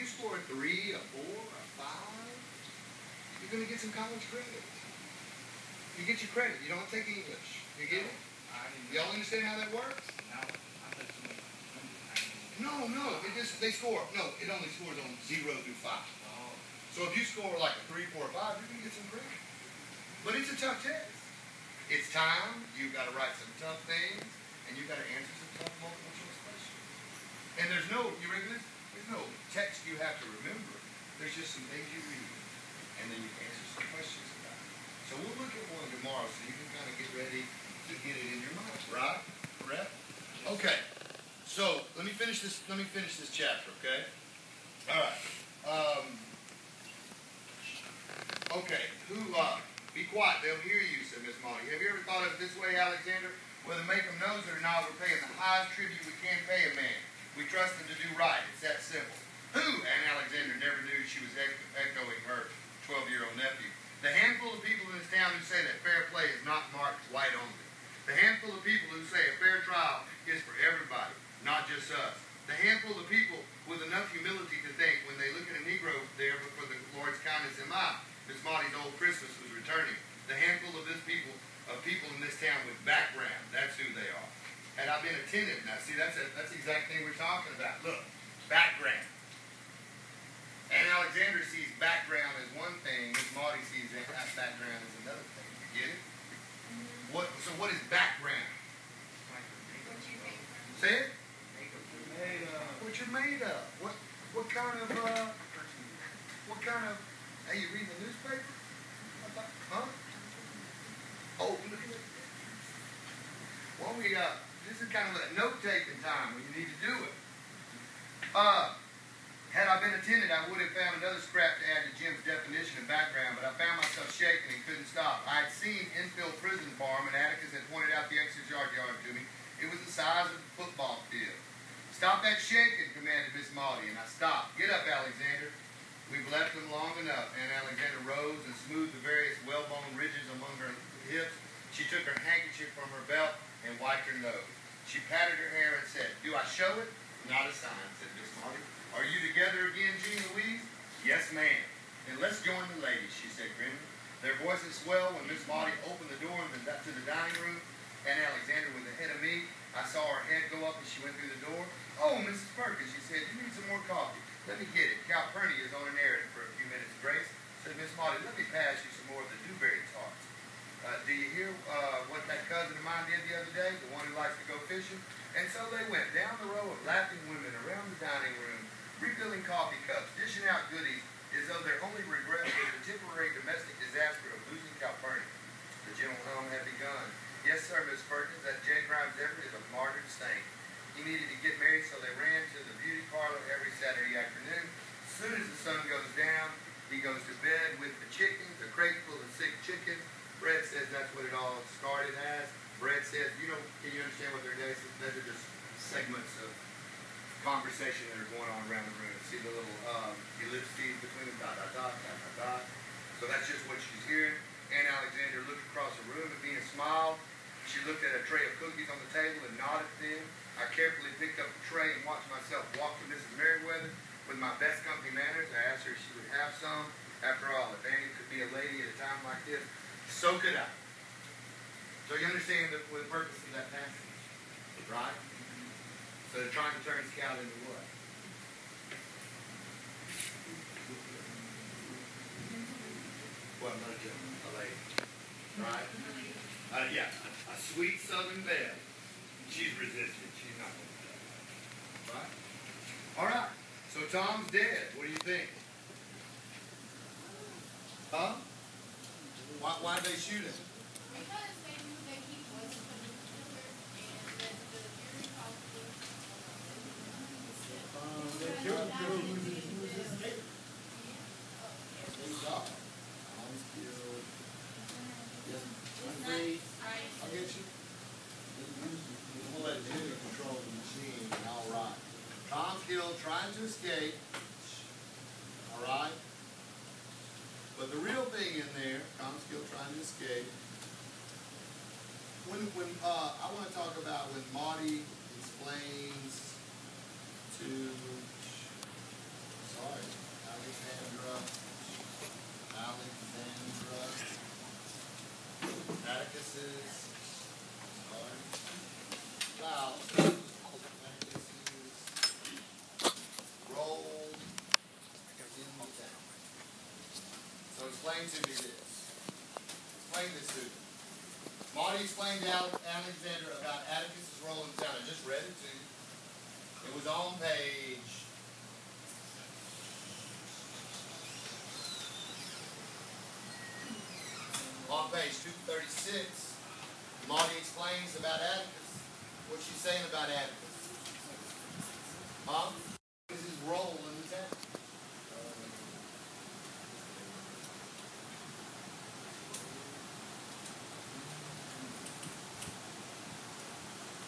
score a 3, a 4, a 5, you're going to get some college credit. You get your credit. You don't take English. You get it? Y'all understand how that works? No. They score. No, it only scores on 0 through 5. So if you score like a 3, 4, 5, you're going to get some credit. But it's a tough test. It's time. You've got to write some tough things, and you've got to answer some tough multiple choice questions. And there's no, you ready for this? There's no text you have to remember. There's just some things you read, and then you answer some questions about it. So we'll look at one tomorrow so you can kind of get ready to get it in your mind, right? Correct? Okay. So let me finish this chapter, okay? All right. Okay. Be quiet. They'll hear you, said Miss Molly. Have you ever thought of it this way, Alexander? Whether Macomb knows it or not, we're paying the highest tribute we can pay a man. We trust him to do right. It's that simple. Who? Aunt Alexander never knew she was echoing her 12-year-old nephew. The handful of people in this town who say that fair play is not marked white only. The handful of people who say a fair trial is for everybody, not just us. The handful of people with enough humility to think when they look at a Negro there for the Lord's kindness in mind, Miss Molly's old Christmas was returning. The handful of people in this town with background, that's who they are. Had I been attentive, now see, that's the exact thing we're talking about. Look, background. And Alexander sees background as one thing, Miss Molly sees background as another thing. You get it? So what is background? Say it? What you're made of. What kind of, hey, you reading the newspaper? Huh? Oh, look at it. Well, this is kind of a note-taking time when you need to do it. Had I been attentive, I would have found another scrap to add to Jim's definition of background, but I found myself shaking and couldn't stop. I had seen Enfield Prison Farm, and Atticus had pointed out the exercise yard to me. It was the size of a football field. Stop that shaking, commanded Miss Molly, and I stopped. Get up, Alexander. We've left them long enough. And Alexander rose and smoothed the various well-boned ridges among her hips. She took her handkerchief from her belt and wiped her nose. She patted her hair and said, "Do I show it?" "Not a sign," said Miss Molly. "Are you together again, Jean Louise?" "Yes, ma'am." "Then let's join the ladies," she said grimly. Their voices swelled when Miss Molly opened the door to the dining room. And Alexander was ahead of me. I saw her head go up as she went through the door. "Oh, Mrs. Perkins," she said, "you need some more coffee." "Let me get it. Calpurnia is on an errand for a few minutes, Grace," said Miss Molly. "Let me pass you some more of the dewberry tarts. Do you hear what that cousin of mine did the other day, the one who likes to go fishing?" And so they went down the row of laughing women around the dining room, refilling coffee cups, dishing out goodies, as though their only regret was the temporary domestic disaster of losing Calpurnia. The general hum had begun. "Yes, sir, Miss Perkins, that J. Grimes Everett is a martyred saint. He needed to get married, so they ran to the beauty parlor every Saturday afternoon. As soon as the sun goes down, he goes to bed with the chickens, a crate full of sick chickens. Brett says that's what it all started as. Brett says, can you understand what they're doing? Those are just segments of conversation that are going on around the room. See the little ellipses between them, dot, dot, dot, dot, dot, dot. So that's just what she's hearing. Ann Alexander looked across the room at me and smiled. She looked at a tray of cookies on the table and nodded to them. I carefully picked up the tray and watched myself walk to Mrs. Merriweather with my best company manners. I asked her if she would have some. After all, if Annie could be a lady at a time like this, so could I. So you understand the purpose of that passage, right? So they're trying to turn Scout into what? Well, not a gentleman, a lady, right? Yeah, a sweet Southern belle. She's resistant. She's not going to die. Right? All right. So Tom's dead. What do you think? Huh? Why'd they shoot him? Because they knew that he was the killer and that the jury probably they killed him. He was escaped. They shot him. Tom's killed. Yes, I'll get you. We'll let Jimmy control the machine. All right. Tom's killed, trying to escape. All right. But the real thing in there, Tom's killed, trying to escape. When I want to talk about when Marty explains to. Sorry. Atticus's, wow, Atticus's role in the town. So explain to me this. Explain this to me. Marty explained to Alexander about Atticus's role in town. I just read it to you. It was on page on page 236. Marty explains about Atticus. What's she saying about Atticus? Mom? What is his role in the town?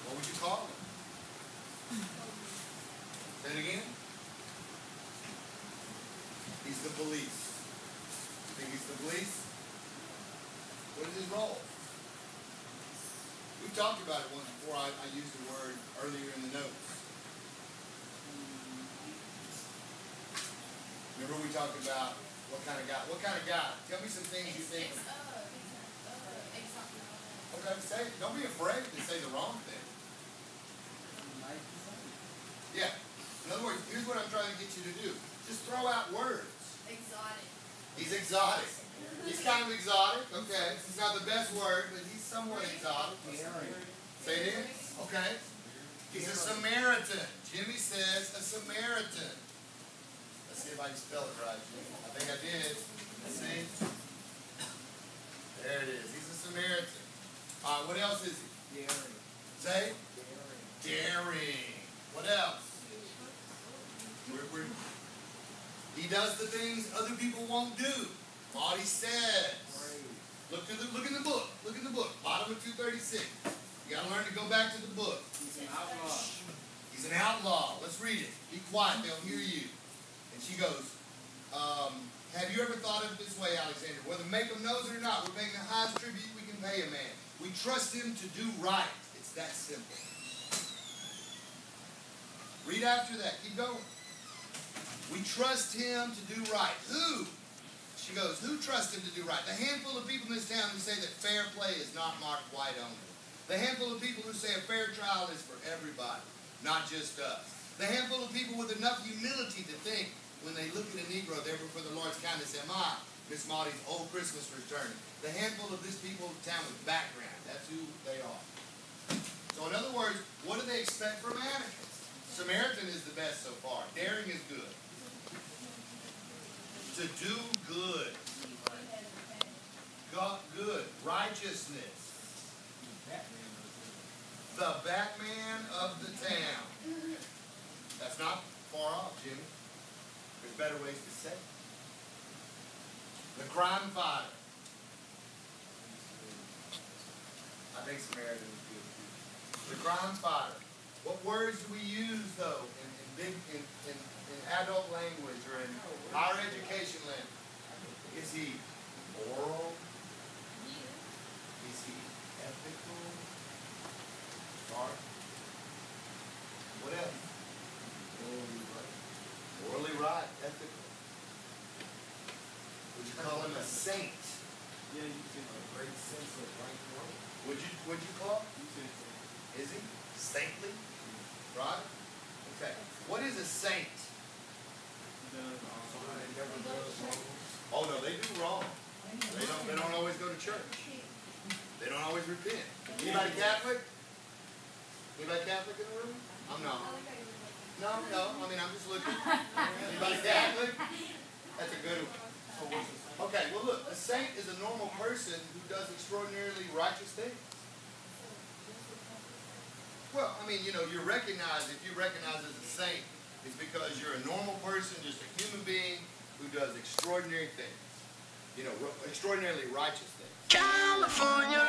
What would you call him? Say it again. He's the police. Think he's the police? What is his role? We talked about it once before. I used the word earlier in the notes. Remember we talked about what kind of guy? What kind of guy? Tell me some things you think. Okay, say it. Don't be afraid to say the wrong thing. Yeah. In other words, here's what I'm trying to get you to do. Just throw out words. Exotic. He's exotic. He's kind of exotic. Okay. It's not the best word, but he's somewhat exotic. Say it in. Okay. He's a Samaritan. Jimmy says a Samaritan. Let's see if I can spell it right. I think I did. Let's see. There it is. He's a Samaritan. All right. What else is he? Daring. Say. Daring. What else? He does the things other people won't do. Marty says. Look in the book. Look in the book. Bottom of 236. You got to learn to go back to the book. He's an outlaw. He's an outlaw. Let's read it. Be quiet. They'll hear you. And she goes, have you ever thought of it this way, Alexander? Whether Macomb knows it or not, we're paying the highest tribute we can pay a man. We trust him to do right. It's that simple. Read after that. Keep going. We trust him to do right. Who? She goes, who trusts him to do right? The handful of people in this town who say that fair play is not marked white only. The handful of people who say a fair trial is for everybody, not just us. The handful of people with enough humility to think when they look at a Negro, they're before the Lord's kindness, am I, Miss Molly's old Christmas returning. The handful of this people in town with background, that's who they are. So in other words, what do they expect from Atticus? Samaritan is the best so far. Daring is good. To do good. God, good. Righteousness. The Batman of the town. That's not far off, Jimmy. There's better ways to say it. The crime fighter. I think Samaritan is good. The crime fighter. What words do we use, though, in adult language or in higher education language? Is he moral? Is he ethical? Sorry. What else? Morally right. Ethical. Would you call him a saint? Yeah, you can a great sense of right and wrong. Would you call him? Is he? Saintly? Right? Okay. What is a saint? Oh no, they do wrong. They don't always go to church. They don't always repent. Anybody Catholic? Anybody Catholic in the room? I'm not. No. I mean, I'm just looking. Anybody Catholic? That's a good one. Okay. Well, look. A saint is a normal person who does extraordinarily righteous things. Well, I mean, you know, if you recognize as a saint, it's because you're a normal person, just a human being who does extraordinary things. You know, extraordinarily righteous things. California.